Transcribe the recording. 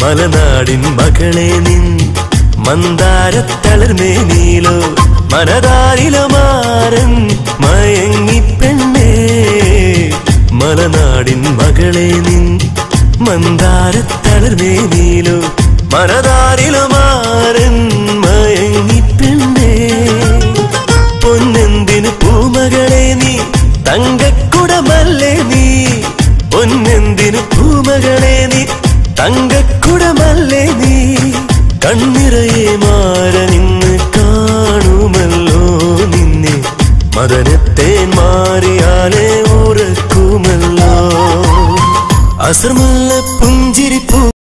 മലനാടിൻ മകളെ നിൻ മന്ദാരത്തളർമേനിയിലോ മനതാരിലോ മാരൻ മയങ്ങി പെണ്ണേ മലനാടിൻ മകളെ നിൻ മന്ദാരത്തളർമേനിയിലോ മനതാരിലോ മാരൻ മയങ്ങി പെണ്ണേ പൊന്നെന്തിന് പൂമകളെ നീ തങ്കക്കുടമല്ലേ നീ പൊന്നെന്തിന് പൂമകളെ നീ തങ്കക്കുടമല്ലേ നീ കണ്ണിറയെ മാരനിന്ന് കാണുമല്ലോ നിന്നെ മദനത്തേൻ മാറിയാലേ ഉറക്കുമല്ലോ അസർമുല്ല